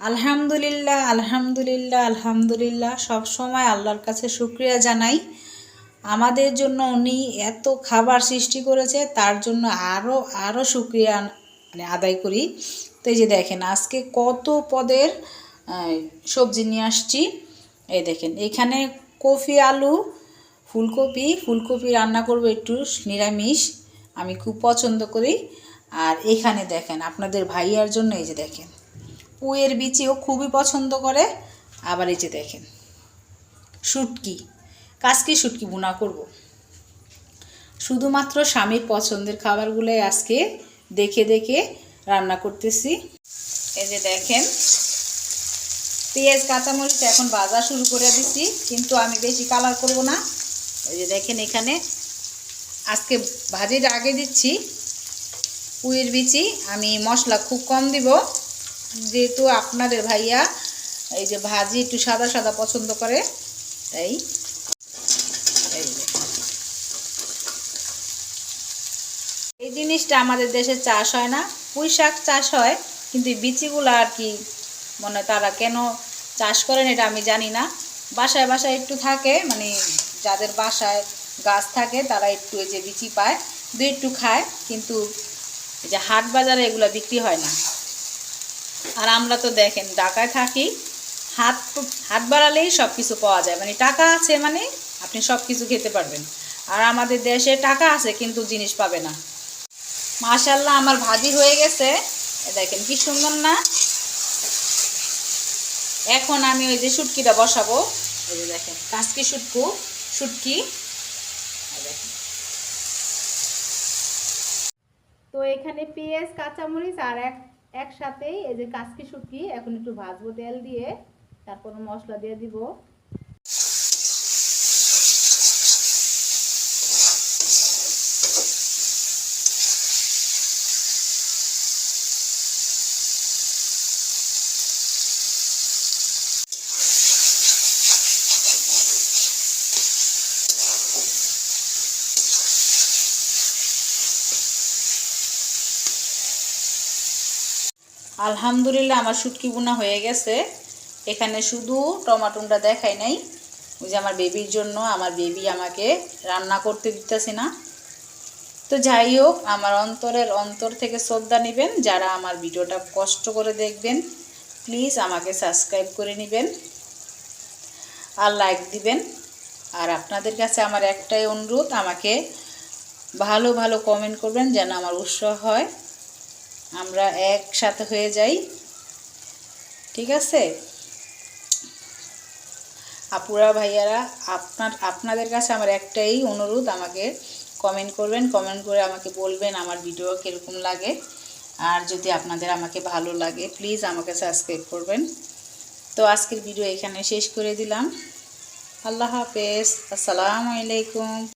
আলহামদুলিল্লাহ আলহামদুলিল্লাহ আলহামদুলিল্লাহ সব সময় আল্লাহর কাছে শুকরিয়া জানাই। আমাদের জন্য উনি এত খাবার সৃষ্টি করেছে, তার জন্য আরও আরও শুকরিয়া আদায় করি। তো এই যে দেখেন আজকে কত পদের সবজি নিয়ে আসছি। এই দেখেন এখানে কফি আলু ফুলকপি রান্না করব একটু নিরামিষ, আমি খুব পছন্দ করি। আর এখানে দেখেন আপনাদের ভাইয়ার জন্য এই যে দেখেন পুঁইয়ের বিচিও খুবই পছন্দ করে। আবার এই যে দেখেন কাসকি শুটকি ভুনা করব। শুধুমাত্র স্বামীর পছন্দের খাবারগুলোই আজকে দেখে দেখে রান্না করতেছি। এই যে দেখেন পেঁয়াজ কাঁচামরিচ এখন ভাজা শুরু করে দিছি, কিন্তু আমি বেশি কালার করব না। এই যে দেখেন এখানে আজকে ভাজির আগে দিচ্ছি পুঁইয়ের বিচি, আমি মশলা খুব কম দিব, যেহেতু আপনাদের ভাইয়া এই যে ভাজি একটু সাদা সাদা পছন্দ করে। তাই এই জিনিসটা আমাদের দেশে চাষ হয় না, পুঁই শাক চাষ হয়, কিন্তু বিচিগুলো আর কি মনে তারা কেন চাষ করেন এটা আমি জানি না। বাসায় বাসায় একটু থাকে, মানে যাদের বাসায় গাছ থাকে তারা একটু এই যে বিচি পায়, দু একটু খায়, কিন্তু এই যে হাট বাজারে এগুলো বিক্রি হয় না। আর আমরা তো দেখেন ঢাকায় থাকি, হাত বাড়ালেই সব কিছু পাওয়া যায়, মানে টাকা আছে মানে আপনি সব কিছু খেতে পারবেন। আর আমাদের দেশে টাকা আছে কিন্তু জিনিস পাবে না। মাশাআল্লাহ আমার ভাজি হয়ে গেছে, দেখেন কি সুন্দর না। এখন আমি ওই যে শুটকিটা বসাবো। এই যে দেখেন কাসকি শুটকি দেখেন। তো এখানে পেঁয়াজ কাঁচামরিচ আর একসাথেই এই যে কাসকি শুটকি এখন একটু ভাজবো তেল দিয়ে, তারপর মশলা দিয়ে দিব। আলহামদুলিল্লাহ আমার শুটকি বোনা হয়ে গেছে। এখানে শুধু টমাটোটা দেখাই নাই, ওই যে আমার বেবির জন্য, আমার বেবি আমাকে রান্না করতে দিতেছে না। তো যাই হোক, আমার অন্তর থেকে শ্রদ্ধা নেবেন, যারা আমার ভিডিওটা কষ্ট করে দেখবেন প্লিজ আমাকে সাবস্ক্রাইব করে নেবেন আর লাইক দিবেন। আর আপনাদের কাছে আমার একটাই অনুরোধ, আমাকে ভালো ভালো কমেন্ট করবেন যেন আমার উৎসাহ হয়, আমরা একসাথে হয়ে যাই, ঠিক আছে? আপুরা ভাইয়ারা, আপনাদের কাছে আমার একটাই অনুরোধ, আমাকে কমেন্ট করবেন, কমেন্ট করে আমাকে বলবেন আমার ভিডিও কীরকম লাগে। আর যদি আপনাদের আমাকে ভালো লাগে প্লিজ আমাকে সাবস্ক্রাইব করবেন। তো আজকের ভিডিও এখানে শেষ করে দিলাম। আল্লাহ হাফেজ, আসসালামু আলাইকুম।